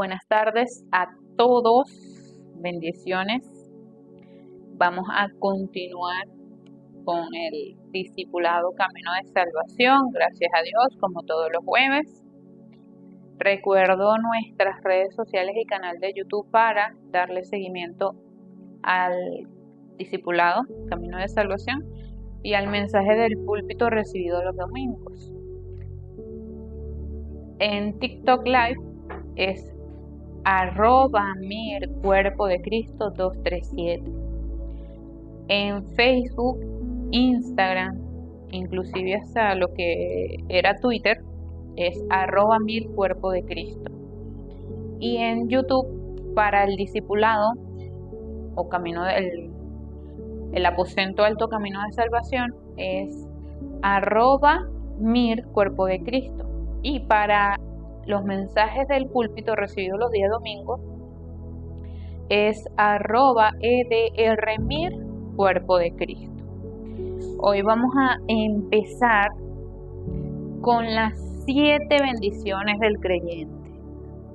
Buenas tardes a todos, bendiciones. Vamos a continuar con el discipulado Camino de Salvación, gracias a Dios, como todos los jueves. Recuerdo nuestras redes sociales y canal de YouTube para darle seguimiento al discipulado Camino de Salvación y al mensaje del púlpito recibido los domingos. En TikTok Live es @mircuerpodecristo 237. En Facebook, Instagram, inclusive hasta lo que era Twitter, es @mircuerpodecristo. Y en YouTube, para el discipulado o camino el aposento alto Camino de Salvación, es @mircuerpodecristo. Y para los mensajes del púlpito recibidos los días domingos es @edrmircuerpodecristo. Hoy vamos a empezar con las 7 bendiciones del creyente.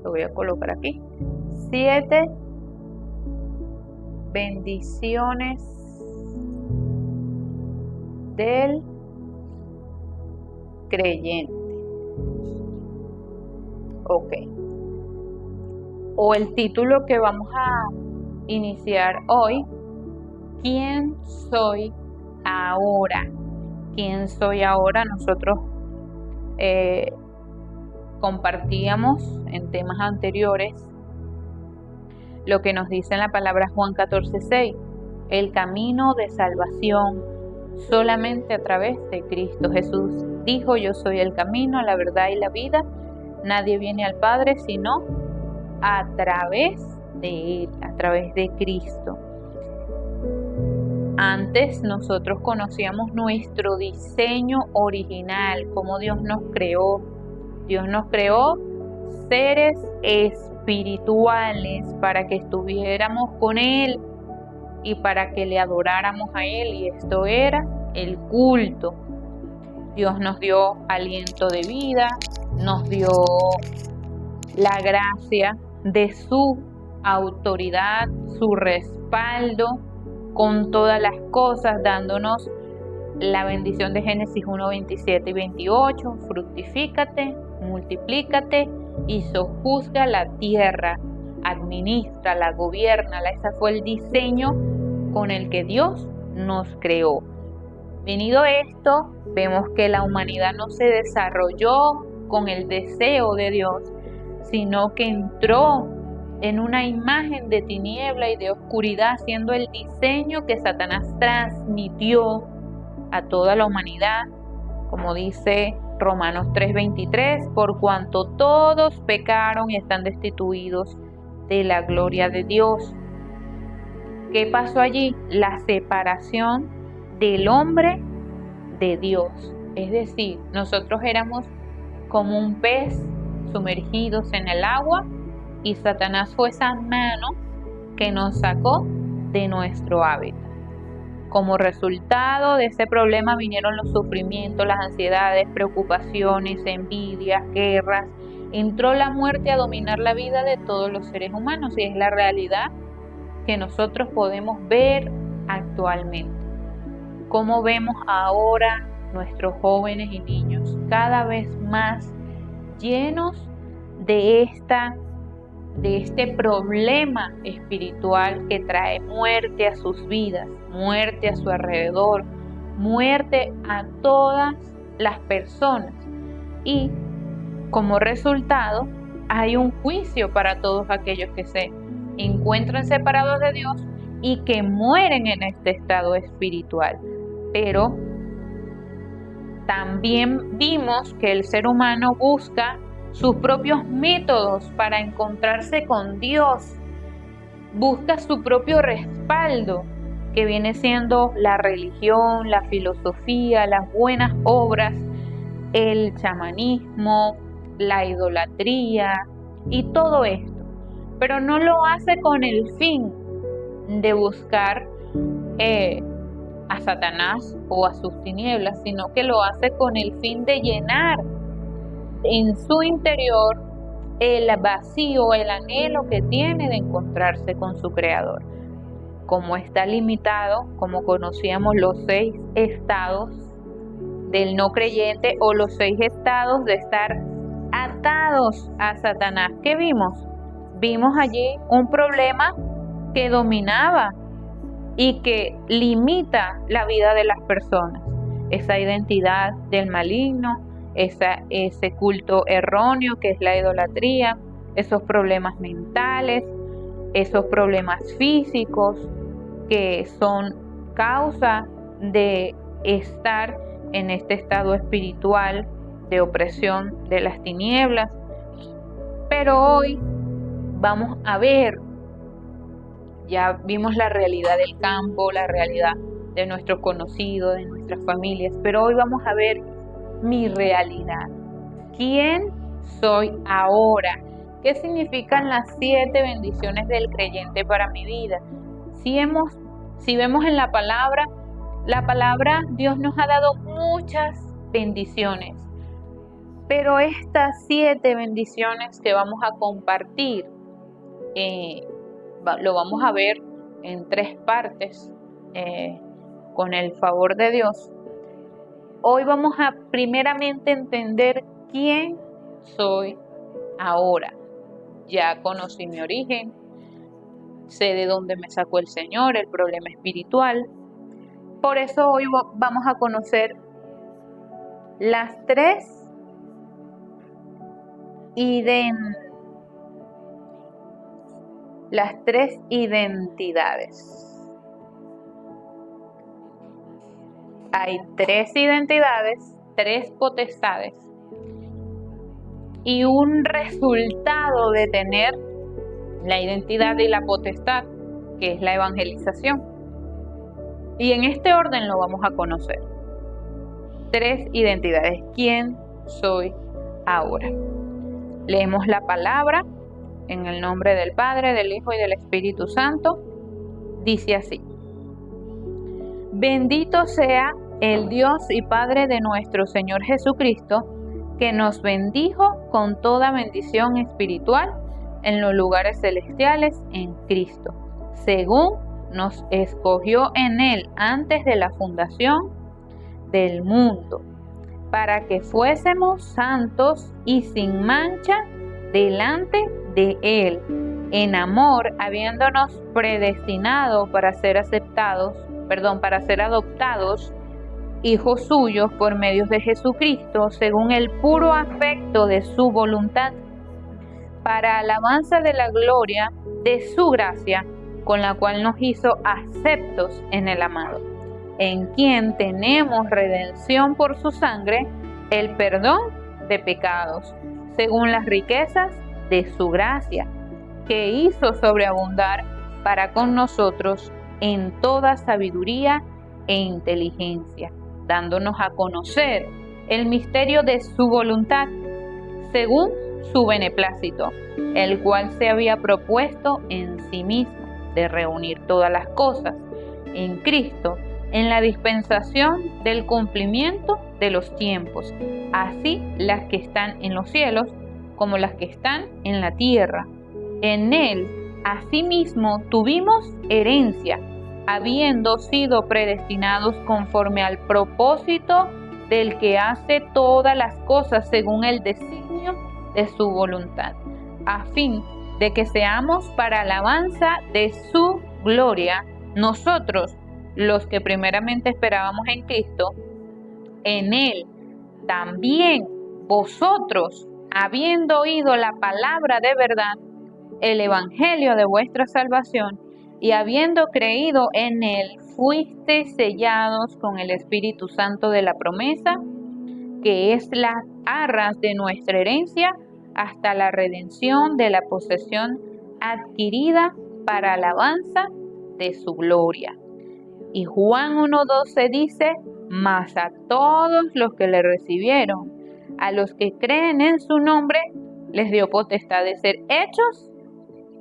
Lo voy a colocar aquí. 7 bendiciones del creyente. Ok. O el título que vamos a iniciar hoy: ¿Quién soy ahora? ¿Quién soy ahora? Nosotros compartíamos en temas anteriores lo que nos dice en la palabra Juan 14:6, el camino de salvación solamente a través de Cristo Jesús. Dijo: yo soy el camino, la verdad y la vida. Nadie viene al Padre sino a través de Él, a través de Cristo. Antes nosotros conocíamos nuestro diseño original, cómo Dios nos creó. Dios nos creó seres espirituales para que estuviéramos con Él y para que le adoráramos a Él, y esto era el culto. Dios nos dio aliento de vida, nos dio la gracia de su autoridad, su respaldo con todas las cosas, dándonos la bendición de Génesis 1:27 y 28, fructifícate, multiplícate y sojuzga la tierra, administrala, gobiernala. Ese fue el diseño con el que Dios nos creó. Venido esto, vemos que la humanidad no se desarrolló con el deseo de Dios, sino que entró en una imagen de tiniebla y de oscuridad, siendo el diseño que Satanás transmitió a toda la humanidad, como dice Romanos 3:23, por cuanto todos pecaron y están destituidos de la gloria de Dios. ¿Qué pasó allí? La separación del hombre de Dios. Es decir, nosotros éramos como un pez sumergidos en el agua, y Satanás fue esa mano que nos sacó de nuestro hábitat. Como resultado de ese problema vinieron los sufrimientos, las ansiedades, preocupaciones, envidias, guerras. Entró la muerte a dominar la vida de todos los seres humanos, y es la realidad que nosotros podemos ver actualmente. Como vemos ahora nuestros jóvenes y niños cada vez más llenos de este problema espiritual que trae muerte a sus vidas, muerte a su alrededor, muerte a todas las personas. Y como resultado hay un juicio para todos aquellos que se encuentran separados de Dios y que mueren en este estado espiritual. Pero también vimos que el ser humano busca sus propios métodos para encontrarse con Dios, busca su propio respaldo, que viene siendo la religión, la filosofía, las buenas obras, el chamanismo, la idolatría y todo esto. Pero no lo hace con el fin de buscar a Satanás o a sus tinieblas, sino que lo hace con el fin de llenar en su interior el vacío, el anhelo que tiene de encontrarse con su Creador. Como está limitado, como conocíamos los 6 estados del no creyente o los 6 estados de estar atados a Satanás. ¿Qué vimos? Vimos allí un problema que dominaba y que limita la vida de las personas. Esa identidad del maligno, ese culto erróneo que es la idolatría, esos problemas mentales, esos problemas físicos que son causa de estar en este estado espiritual de opresión de las tinieblas. Pero hoy vamos a ver, ya vimos la realidad del campo, la realidad de nuestros conocidos, de nuestras familias, pero hoy vamos a ver mi realidad. ¿Quién soy ahora? ¿Qué significan las 7 bendiciones del creyente para mi vida? Si vemos en la palabra, Dios nos ha dado muchas bendiciones, pero estas 7 bendiciones que vamos a compartir, lo vamos a ver en 3 partes, con el favor de Dios. Hoy vamos a primeramente entender quién soy ahora. Ya conocí mi origen, sé de dónde me sacó el Señor, el problema espiritual. Por eso hoy vamos a conocer las 3 identidades. Hay 3 identidades, 3 potestades y un resultado de tener la identidad y la potestad, que es la evangelización. Y en este orden lo vamos a conocer. 3 identidades. ¿Quién soy ahora? Leemos la palabra en el nombre del Padre, del Hijo y del Espíritu Santo. Dice así: Bendito sea el Dios y Padre de nuestro Señor Jesucristo, que nos bendijo con toda bendición espiritual en los lugares celestiales en Cristo, según nos escogió en Él antes de la fundación del mundo, para que fuésemos santos y sin mancha delante de Él, en amor, habiéndonos predestinado para ser adoptados hijos suyos por medio de Jesucristo, según el puro afecto de su voluntad, para alabanza de la gloria de su gracia, con la cual nos hizo aceptos en el amado, en quien tenemos redención por su sangre, el perdón de pecados, según las riquezas de su gracia, que hizo sobreabundar para con nosotros en toda sabiduría e inteligencia, dándonos a conocer el misterio de su voluntad, según su beneplácito, el cual se había propuesto en sí mismo de reunir todas las cosas en Cristo, en la dispensación del cumplimiento de los tiempos, así las que están en los cielos como las que están en la tierra. En Él, asimismo, tuvimos herencia, habiendo sido predestinados conforme al propósito del que hace todas las cosas según el designio de su voluntad, a fin de que seamos para alabanza de su gloria, nosotros, los que primeramente esperábamos en Cristo. En Él también vosotros, habiendo oído la palabra de verdad, el evangelio de vuestra salvación, y habiendo creído en Él, fuisteis sellados con el Espíritu Santo de la promesa, que es las arras de nuestra herencia, hasta la redención de la posesión adquirida para alabanza de su gloria. Y Juan 1:12 dice: mas a todos los que le recibieron, a los que creen en su nombre, les dio potestad de ser hechos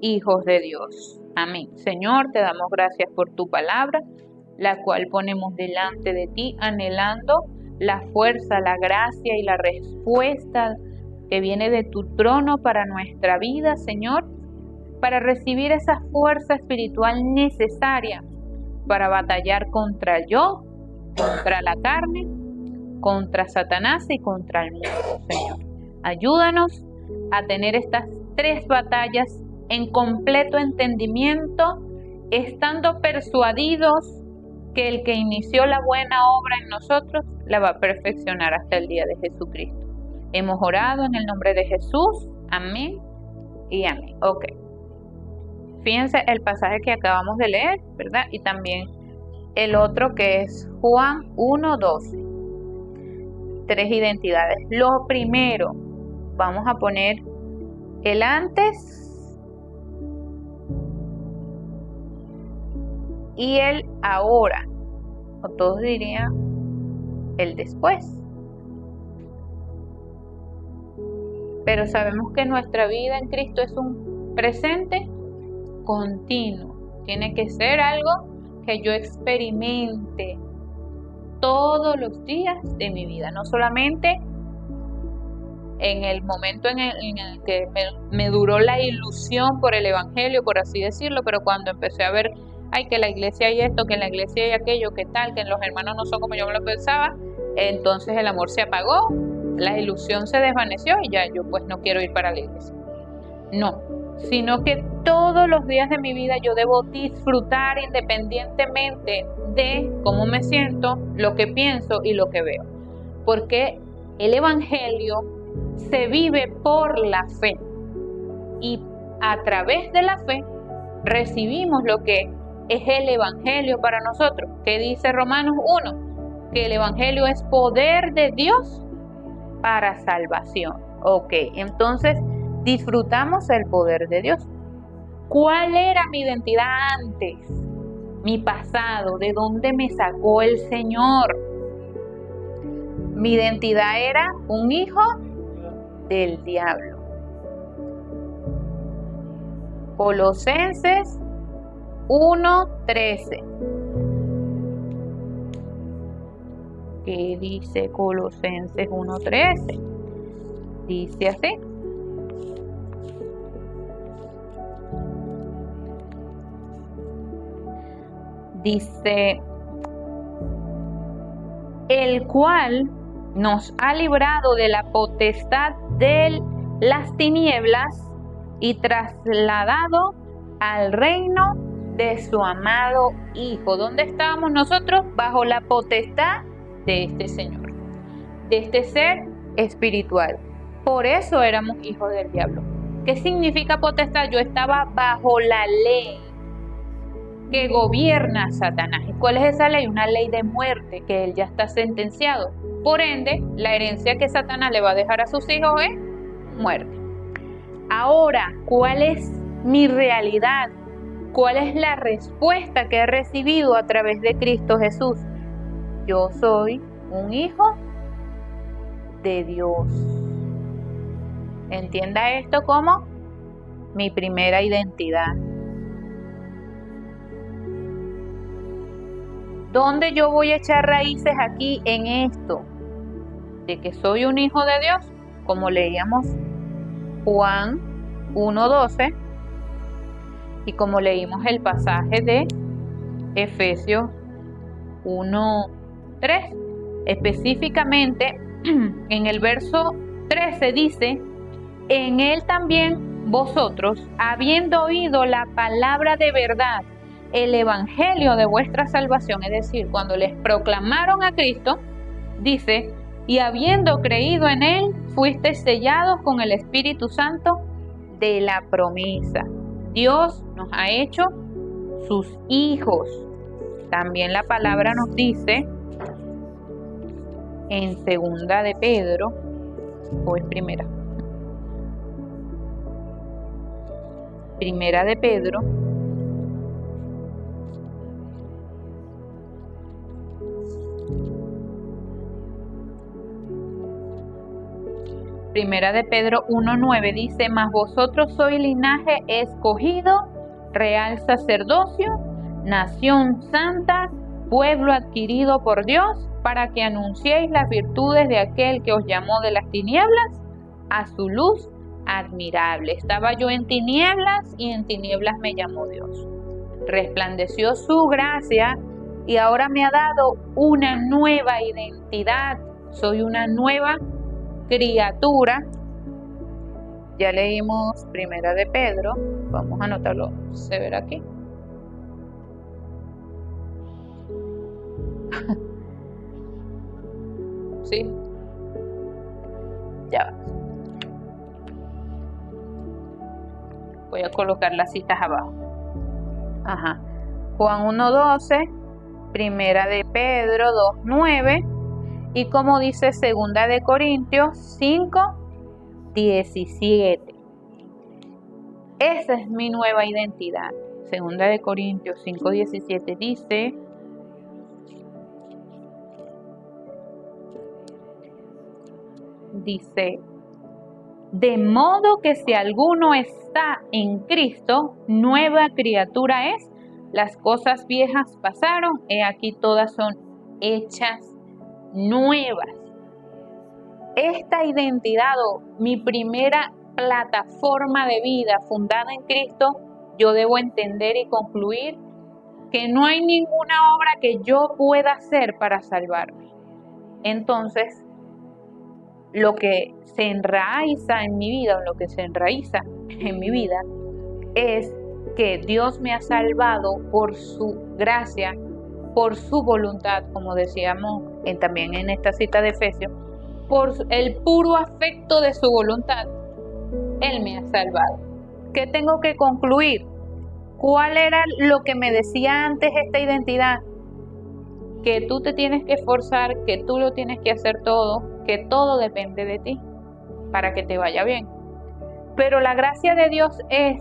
hijos de Dios. Amén. Señor, te damos gracias por tu palabra, la cual ponemos delante de ti, anhelando la fuerza, la gracia y la respuesta que viene de tu trono para nuestra vida, Señor, para recibir esa fuerza espiritual necesaria para batallar contra el yo, contra la carne, contra Satanás y contra el mundo, Señor. Ayúdanos a tener estas 3 batallas en completo entendimiento, estando persuadidos que el que inició la buena obra en nosotros la va a perfeccionar hasta el día de Jesucristo. Hemos orado en el nombre de Jesús. Amén y amén. Ok. Fíjense el pasaje que acabamos de leer, ¿verdad? Y también el otro que es Juan 1:12. 3 identidades. Lo primero, vamos a poner el antes y el ahora, o todos dirían el después. Pero sabemos que nuestra vida en Cristo es un presente continuo. Tiene que ser algo que yo experimente todos los días de mi vida, no solamente en el momento en el que me duró la ilusión por el Evangelio, por así decirlo, pero cuando empecé a ver, ay, que la iglesia hay esto, que en la iglesia hay aquello, que tal, que los hermanos no son como yo me lo pensaba, entonces el amor se apagó, la ilusión se desvaneció y ya yo pues no quiero ir para la iglesia. No, sino que todos los días de mi vida yo debo disfrutar independientemente de cómo me siento, lo que pienso y lo que veo. Porque el Evangelio se vive por la fe y a través de la fe recibimos lo que es el Evangelio para nosotros. ¿Qué dice Romanos 1? Que el Evangelio es poder de Dios para salvación. Ok, entonces disfrutamos el poder de Dios. ¿Cuál era mi identidad antes? Mi pasado, ¿de dónde me sacó el Señor? Mi identidad era un hijo del diablo. Colosenses 1:13. ¿Qué dice Colosenses 1:13? Dice así. Dice, el cual nos ha librado de la potestad de las tinieblas y trasladado al reino de su amado Hijo. ¿Dónde estábamos nosotros? Bajo la potestad de este Señor, de este ser espiritual. Por eso éramos hijos del diablo. ¿Qué significa potestad? Yo estaba bajo la ley que gobierna a Satanás. ¿Y cuál es esa ley? Una ley de muerte, que él ya está sentenciado. Por ende, la herencia que Satanás le va a dejar a sus hijos es muerte. Ahora, ¿cuál es mi realidad? ¿Cuál es la respuesta que he recibido a través de Cristo Jesús? Yo soy un hijo de Dios. Entienda esto como mi primera identidad. ¿Dónde yo voy a echar raíces aquí en esto? De que soy un hijo de Dios, como leíamos Juan 1:12 y como leímos el pasaje de Efesios 1:3. Específicamente en el verso 13 dice, en él también vosotros, habiendo oído la palabra de verdad, el evangelio de vuestra salvación, es decir, cuando les proclamaron a Cristo, dice, y habiendo creído en él, fuisteis sellados con el Espíritu Santo de la promesa. Dios nos ha hecho sus hijos. También la palabra nos dice en segunda de Pedro, o en primera de Pedro, Primera de Pedro 1:9 dice, mas vosotros sois linaje escogido, real sacerdocio, nación santa, pueblo adquirido por Dios, para que anunciéis las virtudes de aquel que os llamó de las tinieblas a su luz admirable. Estaba yo en tinieblas y en tinieblas me llamó Dios. Resplandeció su gracia y ahora me ha dado una nueva identidad. Soy una nueva criatura. Ya leímos Primera de Pedro. Vamos a anotarlo. Se verá aquí. ¿Sí? Ya va. Voy a colocar las citas abajo. Ajá. Juan 1:12, Primera de Pedro 2:9 y como dice Segunda de Corintios 5:17. Esa es mi nueva identidad. Segunda de Corintios 5:17 dice, de modo que si alguno está en Cristo, nueva criatura es, las cosas viejas pasaron, he aquí todas son hechas nuevas. Esta identidad o mi primera plataforma de vida fundada en Cristo, yo debo entender y concluir que no hay ninguna obra que yo pueda hacer para salvarme. Entonces, lo que se enraiza en mi vida, o lo que se enraiza en mi vida, es que Dios me ha salvado por su gracia, por su voluntad, como decíamos también en esta cita de Efesios, por el puro afecto de su voluntad, Él me ha salvado. ¿Qué tengo que concluir? ¿Cuál era lo que me decía antes esta identidad? Que tú te tienes que esforzar, que tú lo tienes que hacer todo, que todo depende de ti para que te vaya bien. Pero la gracia de Dios es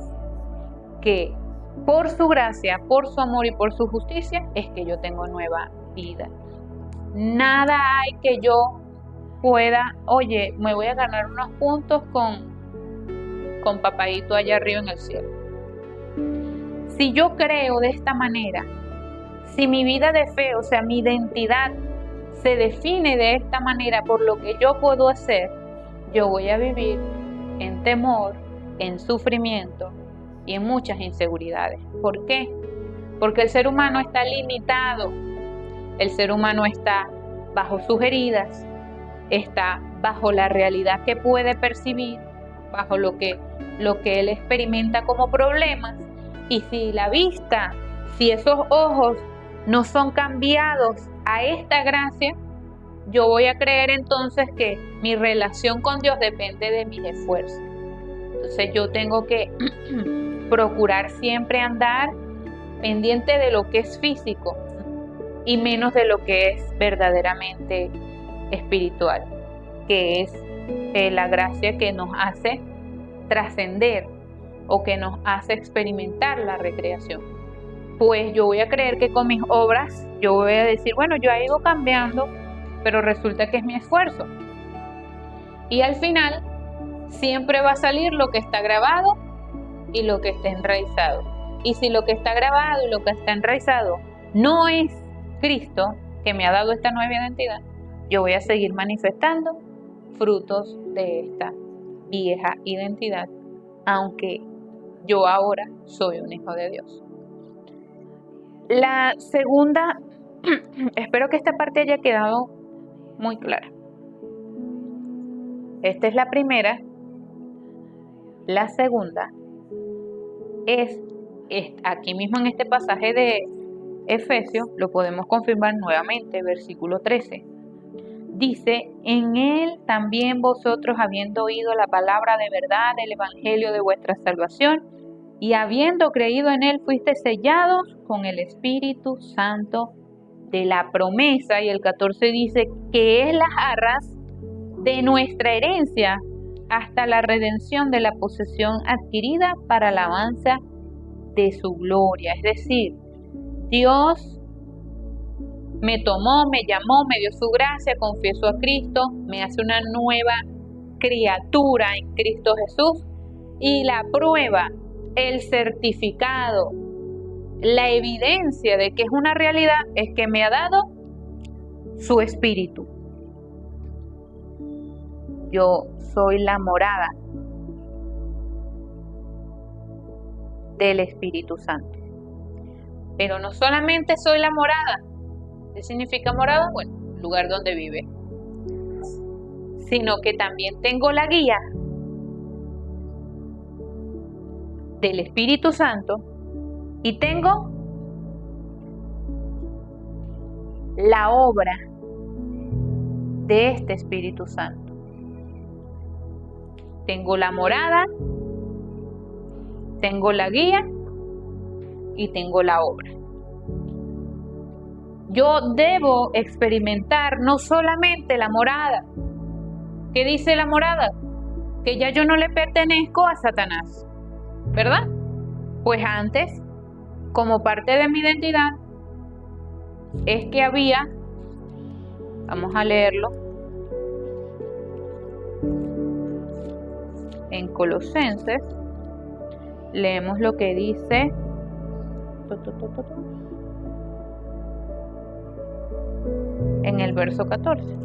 que por su gracia, por su amor y por su justicia es que yo tengo nueva vida. Nada hay que yo pueda, oye, me voy a ganar unos puntos con papaíto allá arriba en el cielo. Si yo creo de esta manera, si mi vida de fe, o sea, mi identidad se define de esta manera por lo que yo puedo hacer, yo voy a vivir en temor, en sufrimiento y en muchas inseguridades. ¿Por qué? Porque el ser humano está limitado, el ser humano está bajo sus heridas, está bajo la realidad que puede percibir, bajo lo que él experimenta como problemas, y si la vista, si esos ojos no son cambiados a esta gracia, yo voy a creer entonces que mi relación con Dios depende de mis esfuerzos. Entonces yo tengo que procurar siempre andar pendiente de lo que es físico y menos de lo que es verdaderamente espiritual, que es la gracia que nos hace trascender o que nos hace experimentar la recreación. Pues yo voy a creer que con mis obras, yo voy a decir, bueno, yo he ido cambiando, pero resulta que es mi esfuerzo. Y al final, siempre va a salir lo que está grabado y lo que está enraizado. Y si lo que está grabado y lo que está enraizado no es Cristo, que me ha dado esta nueva identidad, yo voy a seguir manifestando frutos de esta vieja identidad, aunque yo ahora soy un hijo de Dios. La segunda, espero que esta parte haya quedado muy clara. Esta es la primera. La segunda es aquí mismo en este pasaje de Efesios, lo podemos confirmar nuevamente, versículo 13. Dice, en él también vosotros, habiendo oído la palabra de verdad, el evangelio de vuestra salvación, y habiendo creído en él, fuiste sellados con el Espíritu Santo de la promesa. Y el 14 dice, que es las arras de nuestra herencia hasta la redención de la posesión adquirida para alabanza de su gloria. Es decir, Dios me tomó, me llamó, me dio su gracia, confieso a Cristo, me hace una nueva criatura en Cristo Jesús, y la prueba, el certificado, la evidencia de que es una realidad es que me ha dado su Espíritu. yo soy la morada del Espíritu Santo. Pero no solamente soy la morada. ¿Qué significa morada? Bueno, lugar donde vive. Sino que también tengo la guía del Espíritu Santo y tengo la obra de este Espíritu Santo. Tengo la morada, tengo la guía y tengo la obra. Yo debo experimentar no solamente la morada. ¿Qué dice la morada? Que ya yo no le pertenezco a Satanás, ¿verdad? Pues antes, como parte de mi identidad, es que había, vamos a leerlo, en Colosenses, leemos lo que dice, en el verso 14.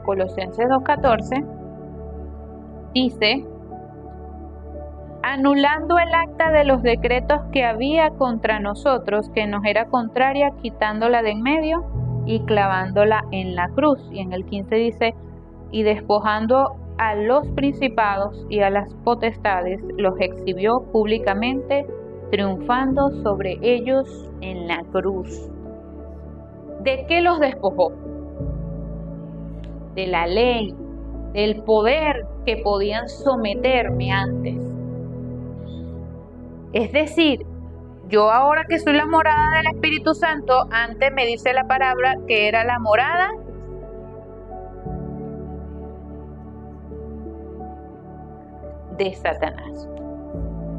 Colosenses 2:14 dice: anulando el acta de los decretos que había contra nosotros, que nos era contraria, quitándola de en medio y clavándola en la cruz. Y en el 15 dice: y despojando a los principados y a las potestades, los exhibió públicamente, triunfando sobre ellos en la cruz. ¿De qué los despojó? De la ley, del poder que podían someterme antes. Es decir, yo ahora que soy la morada del Espíritu Santo, antes me dice la palabra que era la morada de Satanás.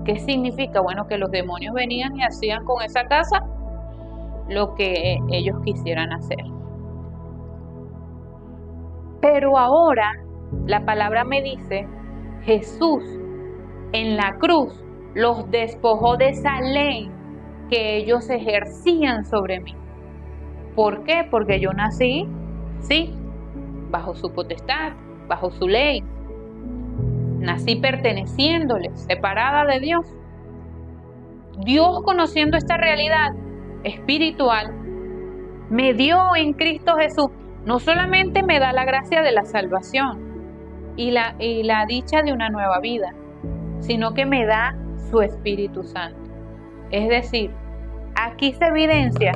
¿Qué significa? Bueno, que los demonios venían y hacían con esa casa lo que ellos quisieran hacer. Pero ahora la palabra me dice, Jesús en la cruz los despojó de esa ley que ellos ejercían sobre mí. ¿Por qué? Porque yo nací, sí, bajo su potestad, bajo su ley. Nací perteneciéndole, separada de Dios. Dios, conociendo esta realidad espiritual, me dio en Cristo Jesús. No solamente me da la gracia de la salvación y la dicha de una nueva vida, sino que me da su Espíritu Santo. Es decir, aquí se evidencia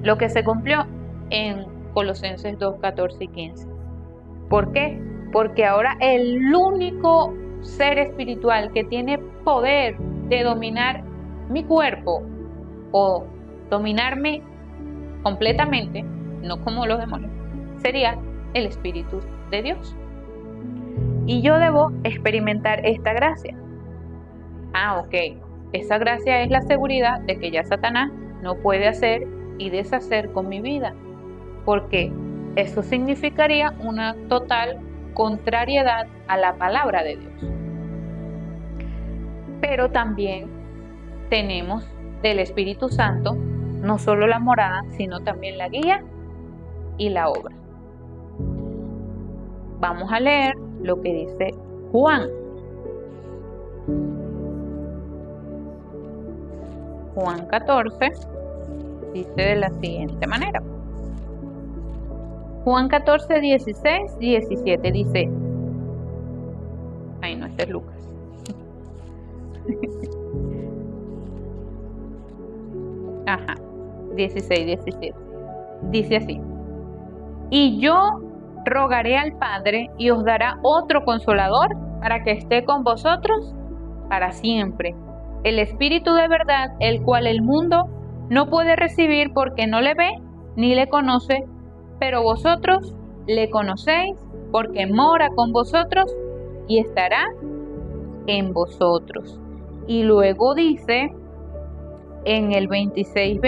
lo que se cumplió en Colosenses 2, 14 y 15. ¿Por qué? Porque ahora el único ser espiritual que tiene poder de dominar mi cuerpo o dominarme completamente, no como los demonios, sería el Espíritu de Dios. Y yo debo experimentar esta gracia. Ok. Esa gracia es la seguridad de que ya Satanás no puede hacer y deshacer con mi vida. Porque eso significaría una total contrariedad a la palabra de Dios. Pero también tenemos del Espíritu Santo no solo la morada, sino también la guía y la obra. Vamos a leer lo que dice Juan. Juan 14 dice de la siguiente manera. Juan 14, 16, 17 dice. Ay, no, este es Lucas. Ajá, 16, 17. Dice así. Y yo rogaré al Padre y os dará otro consolador para que esté con vosotros para siempre. El Espíritu de verdad, el cual el mundo no puede recibir porque no le ve ni le conoce, pero vosotros le conocéis porque mora con vosotros y estará en vosotros. Y luego dice en el 26,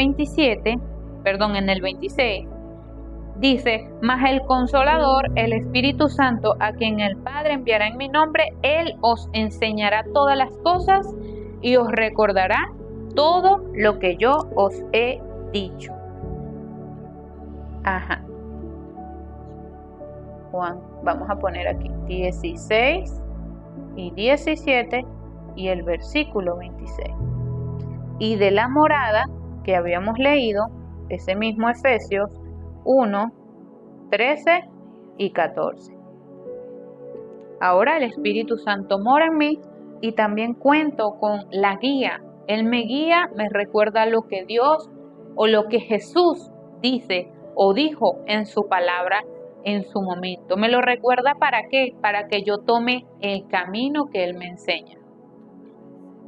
dice, mas el Consolador, el Espíritu Santo, a quien el Padre enviará en mi nombre, Él os enseñará todas las cosas y os recordará todo lo que yo os he dicho. Ajá. Juan, vamos a poner aquí 16 y 17 y el versículo 26. Y de la morada que habíamos leído, ese mismo Efesios 1, 13 y 14. Ahora el Espíritu Santo mora en mí y también cuento con la guía. Él me guía, me recuerda lo que Dios o lo que Jesús dice o dijo en su palabra en su momento. Me lo recuerda ¿para qué? Para que yo tome el camino que Él me enseña.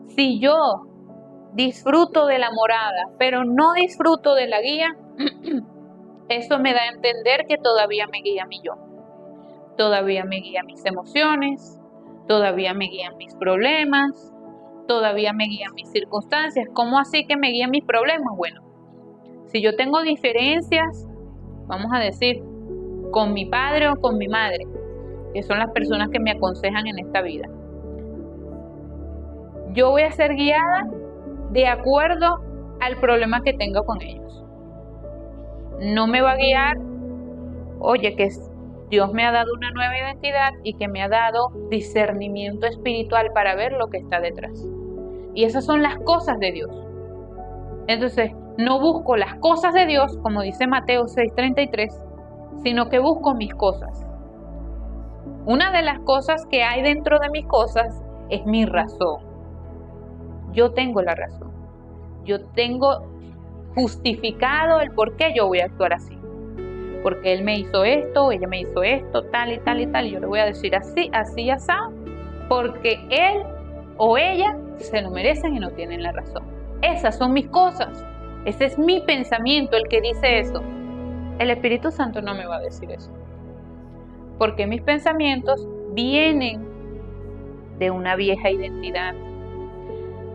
Si yo disfruto de la morada, pero no disfruto de la guía, eso me da a entender que todavía me guía mi yo. Todavía me guían mis emociones, todavía me guían mis problemas, todavía me guían mis circunstancias. ¿Cómo así que me guían mis problemas? Bueno, si yo tengo diferencias, vamos a decir, con mi padre o con mi madre, que son las personas que me aconsejan en esta vida, yo voy a ser guiada de acuerdo al problema que tengo con ellos. No me va a guiar, oye, que Dios me ha dado una nueva identidad y que me ha dado discernimiento espiritual para ver lo que está detrás. Y esas son las cosas de Dios. Entonces, no busco las cosas de Dios, como dice Mateo 6:33, sino que busco mis cosas. Una de las cosas que hay dentro de mis cosas es mi razón. Yo tengo la razón. Yo tengo justificado el por qué yo voy a actuar así. Porque él me hizo esto, ella me hizo esto, tal y tal y tal. Y yo le voy a decir así, así y así, porque él o ella se lo merecen y no tienen la razón. Esas son mis cosas. Ese es mi pensamiento el que dice eso. El Espíritu Santo no me va a decir eso. Porque mis pensamientos vienen de una vieja identidad.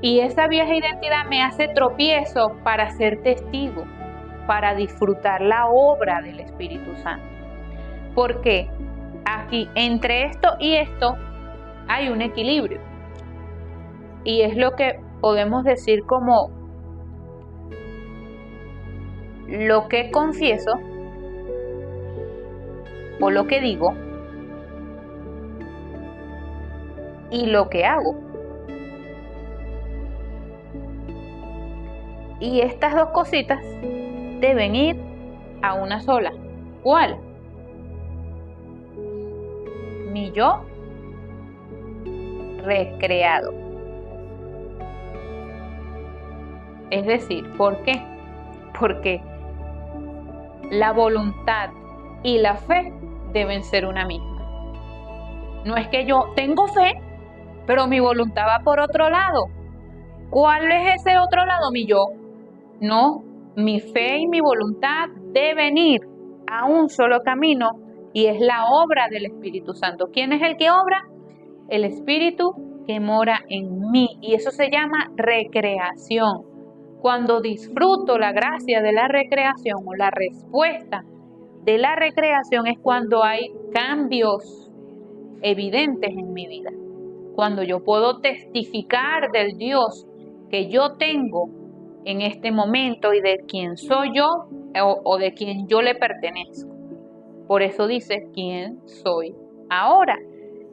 Y esa vieja identidad me hace tropiezo para ser testigo, para disfrutar la obra del Espíritu Santo. Porque aquí, entre esto y esto, hay un equilibrio. Y es lo que podemos decir como lo que confieso o lo que digo y lo que hago. Y estas dos cositas deben ir a una sola. ¿Cuál? Mi yo recreado. Es decir, ¿por qué? Porque la voluntad y la fe deben ser una misma. No es que yo tengo fe, pero mi voluntad va por otro lado. ¿Cuál es ese otro lado? Mi yo. No, mi fe y mi voluntad deben ir a un solo camino y es la obra del Espíritu Santo. ¿Quién es el que obra? El Espíritu que mora en mí, y eso se llama recreación. Cuando disfruto la gracia de la recreación o la respuesta de la recreación es cuando hay cambios evidentes en mi vida. Cuando yo puedo testificar del Dios que yo tengo en este momento y de quién soy yo o de quién yo le pertenezco. Por eso dice quién soy ahora.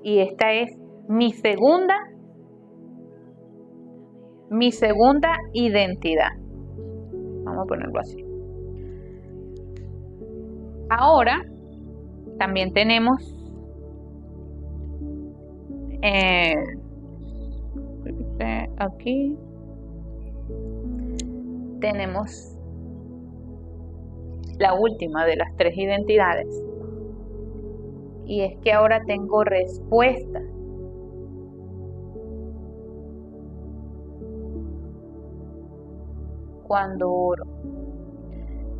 Y esta es mi segunda identidad. Vamos a ponerlo así. Ahora también tenemos aquí tenemos la última de las tres identidades, y es que ahora tengo respuesta. Cuando oro,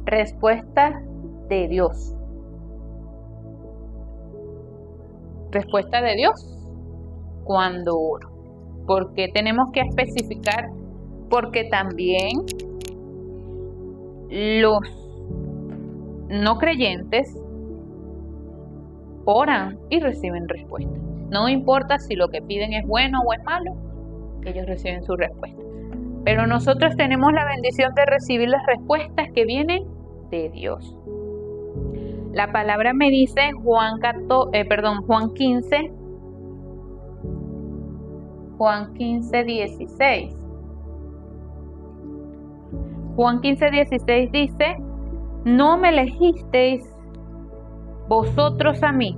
respuesta de Dios. Respuesta de Dios cuando oro. ¿Por qué tenemos que especificar? Porque también los no creyentes oran y reciben respuesta. No importa si lo que piden es bueno o es malo, ellos reciben su respuesta. Pero nosotros tenemos la bendición de recibir las respuestas que vienen de Dios. La palabra me dice en Juan 15, 16. Juan 15, 16 dice: no me elegisteis vosotros a mí,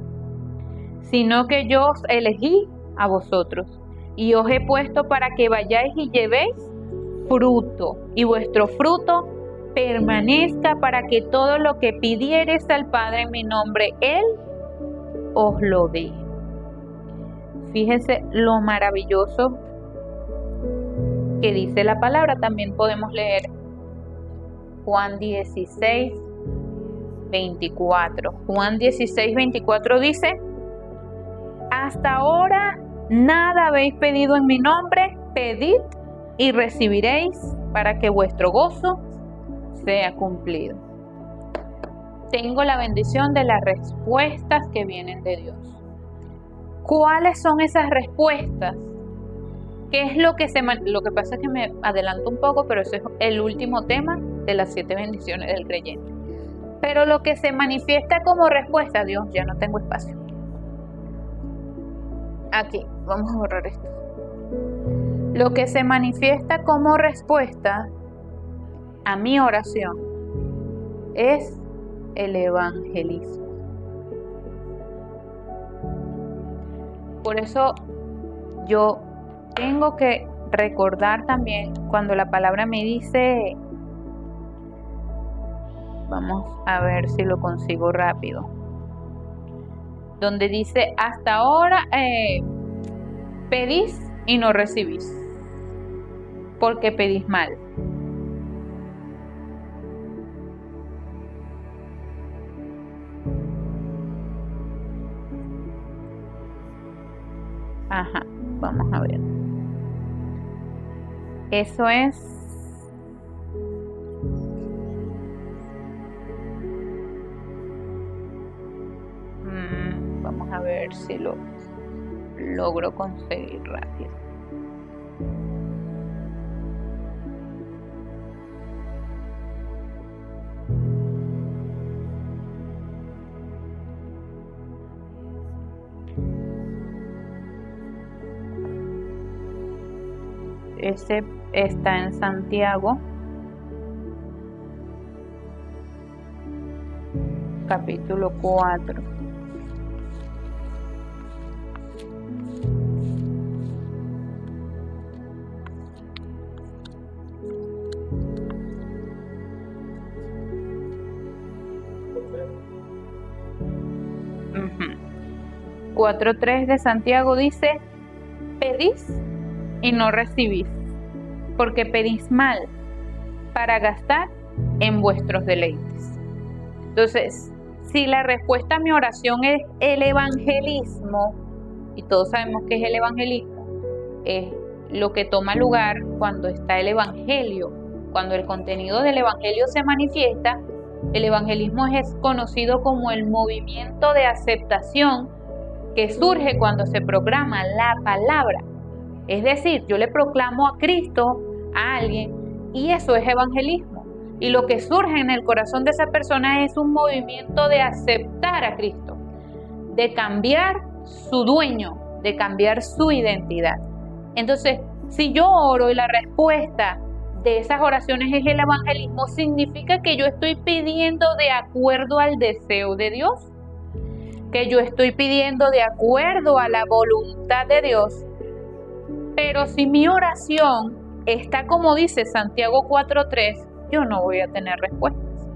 sino que yo os elegí a vosotros, y os he puesto para que vayáis y llevéis fruto, y vuestro fruto permanezca, para que todo lo que pidiereis al Padre en mi nombre, Él os lo dé. Fíjense lo maravilloso que dice la palabra. También podemos leer Juan 16, 24. Juan 16, 24 dice: hasta ahora nada habéis pedido en mi nombre, pedid y recibiréis, para que vuestro gozo sea cumplido. Tengo la bendición de las respuestas que vienen de Dios. ¿Cuáles son esas respuestas? ¿Qué es lo que lo que pasa es que me adelanto un poco, pero ese es el último tema de las 7 bendiciones del creyente. Pero lo que se manifiesta como respuesta, Dios, ya no tengo espacio. Aquí, vamos a borrar esto. Lo que se manifiesta como respuesta a mi oración es el evangelismo. Por eso yo tengo que recordar también cuando la palabra me dice, vamos a ver si lo consigo rápido, donde dice: hasta ahora pedís y no recibís, porque pedís mal. Ajá, vamos a ver. Eso es vamos a ver si lo logro conseguir rápido. Ese está en Santiago, capítulo 4. Uh-huh. 4:3 de Santiago dice: pedís y no recibís, porque pedís mal, para gastar en vuestros deleites. Entonces, si la respuesta a mi oración es el evangelismo, y todos sabemos que es el evangelismo, es lo que toma lugar cuando está el evangelio, cuando el contenido del evangelio se manifiesta. El evangelismo es conocido como el movimiento de aceptación que surge cuando se proclama la palabra. Es decir, yo le proclamo a Cristo a alguien y eso es evangelismo. Y lo que surge en el corazón de esa persona es un movimiento de aceptar a Cristo, de cambiar su dueño, de cambiar su identidad. Entonces, si yo oro y la respuesta de esas oraciones es el evangelismo, significa que yo estoy pidiendo de acuerdo al deseo de Dios, que yo estoy pidiendo de acuerdo a la voluntad de Dios. Pero si mi oración está como dice Santiago 4:3, yo no voy a tener respuestas.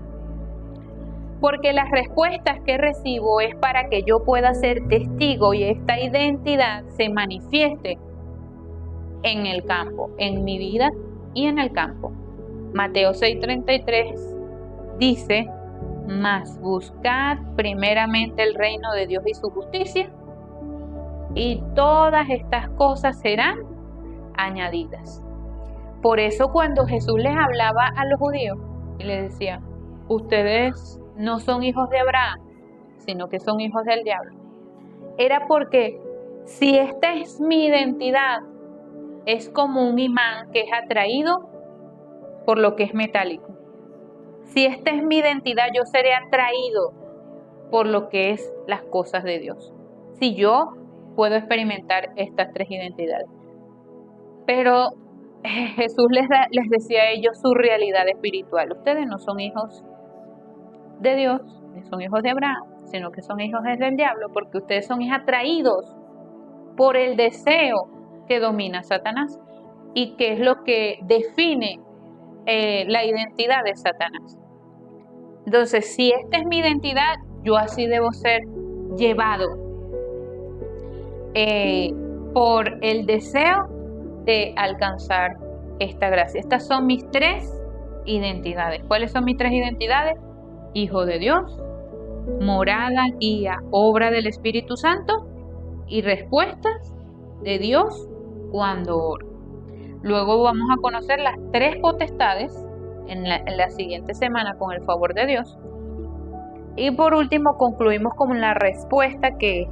Porque las respuestas que recibo es para que yo pueda ser testigo y esta identidad se manifieste en el campo, en mi vida y en el campo. Mateo 6:33 dice: mas buscad primeramente el reino de Dios y su justicia, y todas estas cosas serán añadidas. Por eso cuando Jesús les hablaba a los judíos y les decía: ustedes no son hijos de Abraham, sino que son hijos del diablo, era porque si esta es mi identidad, es como un imán que es atraído por lo que es metálico. Si esta es mi identidad, yo seré atraído por lo que es las cosas de Dios. Si yo puedo experimentar estas tres identidades. Pero Jesús les decía a ellos su realidad espiritual. Ustedes no son hijos de Dios, ni son hijos de Abraham, sino que son hijos del diablo, porque ustedes son atraídos por el deseo que domina Satanás y que es lo que define la identidad de Satanás. Entonces, si esta es mi identidad, yo así debo ser llevado por el deseo de alcanzar esta gracia. Estas son mis tres identidades. ¿Cuáles son mis tres identidades? Hijo de Dios, morada, guía, obra del Espíritu Santo y respuestas de Dios cuando oro. Luego vamos a conocer las tres potestades en la siguiente semana con el favor de Dios. Y por último concluimos con la respuesta que es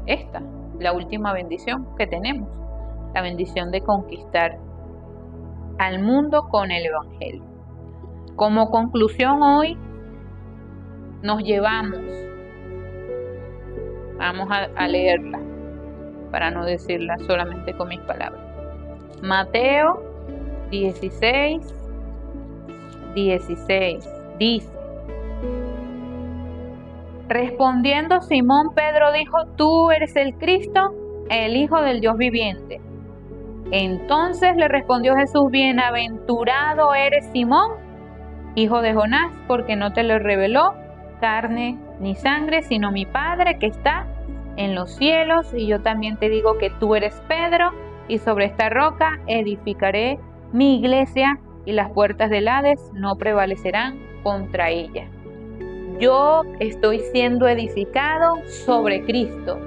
esta, la última bendición que tenemos, la bendición de conquistar al mundo con el Evangelio. Como conclusión hoy nos llevamos, vamos a leerla para no decirla solamente con mis palabras. Mateo 16 dice: respondiendo Simón Pedro dijo: tú eres el Cristo, el Hijo del Dios viviente. Entonces le respondió Jesús: bienaventurado eres Simón, hijo de Jonás, porque no te lo reveló carne ni sangre, sino mi Padre que está en los cielos. Y yo también te digo que tú eres Pedro, y sobre esta roca edificaré mi iglesia, y las puertas del Hades no prevalecerán contra ella. Yo estoy siendo edificado sobre Cristo,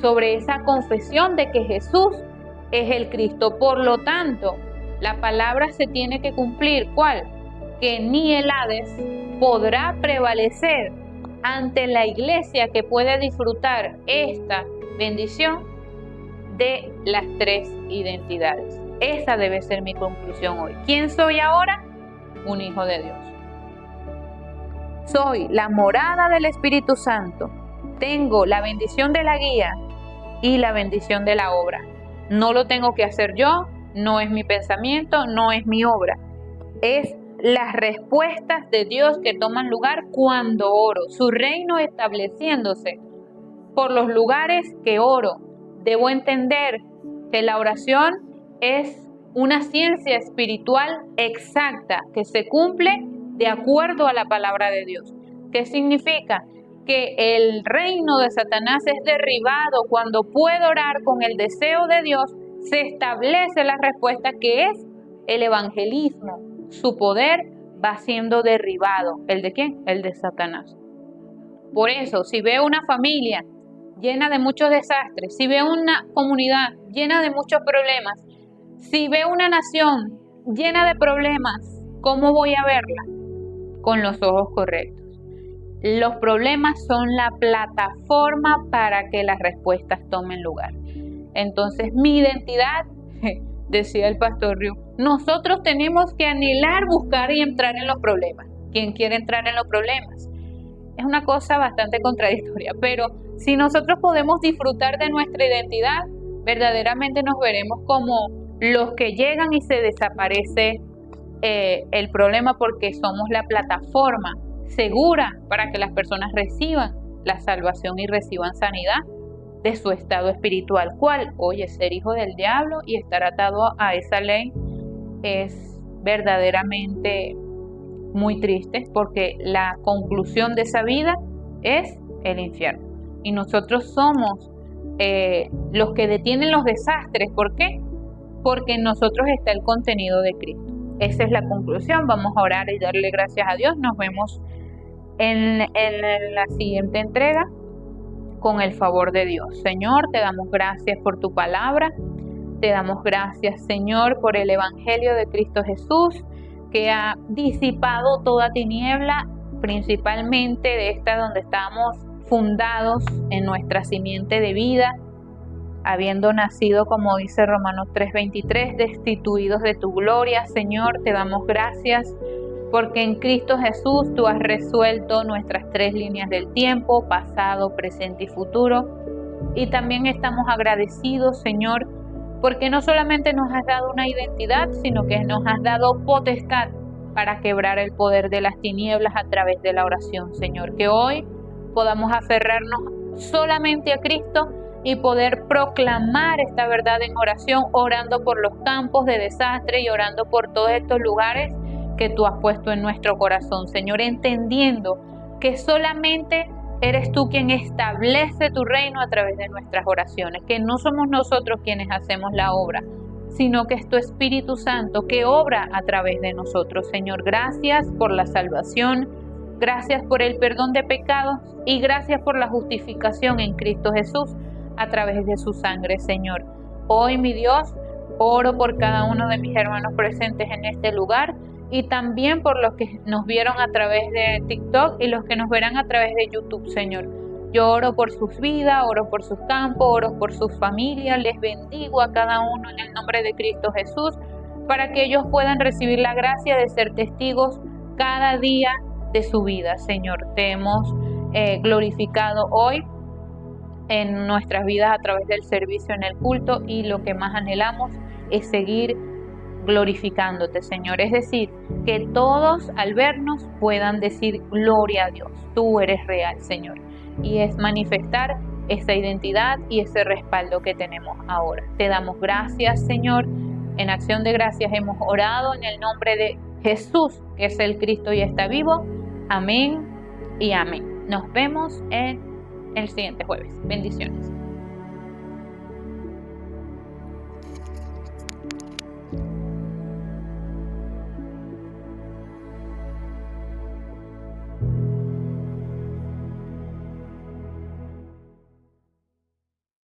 sobre esa confesión de que Jesús es el Cristo. Por lo tanto, la palabra se tiene que cumplir. ¿Cuál? Que ni el Hades podrá prevalecer ante la iglesia que puede disfrutar esta bendición de las tres identidades. Esa debe ser mi conclusión hoy. ¿Quién soy ahora? Un hijo de Dios. Soy la morada del Espíritu Santo. Tengo la bendición de la guía y la bendición de la obra. No lo tengo que hacer yo, no es mi pensamiento, no es mi obra. Es las respuestas de Dios que toman lugar cuando oro. Su reino estableciéndose por los lugares que oro. Debo entender que la oración es una ciencia espiritual exacta que se cumple de acuerdo a la palabra de Dios. ¿Qué significa? Que el reino de Satanás es derribado cuando puedo orar con el deseo de Dios. Se establece la respuesta que es el evangelismo. Su poder va siendo derribado. ¿El de quién? El de Satanás. Por eso, si veo una familia llena de muchos desastres, si veo una comunidad llena de muchos problemas, si veo una nación llena de problemas, ¿cómo voy a verla? Con los ojos correctos. Los problemas son la plataforma para que las respuestas tomen lugar. Entonces, mi identidad, decía el pastor Ryu, nosotros tenemos que anhelar, buscar y entrar en los problemas. ¿Quién quiere entrar en los problemas? Es una cosa bastante contradictoria, pero si nosotros podemos disfrutar de nuestra identidad, verdaderamente nos veremos como los que llegan y se desaparece el problema, porque somos la plataforma segura para que las personas reciban la salvación y reciban sanidad de su estado espiritual. ¿Cuál? Oye, ser hijo del diablo y estar atado a esa ley es verdaderamente muy triste, porque la conclusión de esa vida es el infierno. Y nosotros somos los que detienen los desastres. ¿Por qué? Porque en nosotros está el contenido de Cristo. Esa es la conclusión. Vamos a orar y darle gracias a Dios. Nos vemos en la siguiente entrega con el favor de Dios. Señor, te damos gracias por tu palabra. Te damos gracias, Señor, por el Evangelio de Cristo Jesús, que ha disipado toda tiniebla, principalmente de esta donde estamos fundados en nuestra simiente de vida, habiendo nacido, como dice Romanos 3:23, destituidos de tu gloria. Señor, te damos gracias porque en Cristo Jesús tú has resuelto nuestras 3 líneas del tiempo, pasado, presente y futuro. Y también estamos agradecidos, Señor, porque no solamente nos has dado una identidad, sino que nos has dado potestad para quebrar el poder de las tinieblas a través de la oración, Señor. Que hoy podamos aferrarnos solamente a Cristo y poder proclamar esta verdad en oración, orando por los campos de desastre y orando por todos estos lugares que tú has puesto en nuestro corazón, Señor, entendiendo que solamente eres tú quien establece tu reino a través de nuestras oraciones, que no somos nosotros quienes hacemos la obra, sino que es tu Espíritu Santo que obra a través de nosotros. Señor, gracias por la salvación, gracias por el perdón de pecados y gracias por la justificación en Cristo Jesús a través de su sangre, Señor. Hoy, mi Dios, oro por cada uno de mis hermanos presentes en este lugar y también por los que nos vieron a través de TikTok y los que nos verán a través de YouTube, Señor. Yo oro por sus vidas, oro por sus campos, oro por sus familias, les bendigo a cada uno en el nombre de Cristo Jesús, para que ellos puedan recibir la gracia de ser testigos cada día de su vida, Señor. Te hemos glorificado hoy en nuestras vidas a través del servicio en el culto y lo que más anhelamos es seguir glorificándote, Señor. Es decir, que todos al vernos puedan decir gloria a Dios, tú eres real, Señor. Y es manifestar esa identidad y ese respaldo que tenemos ahora. Te damos gracias, Señor. En acción de gracias hemos orado en el nombre de Jesús, que es el Cristo y está vivo. Amén y amén. Nos vemos en el siguiente jueves. Bendiciones.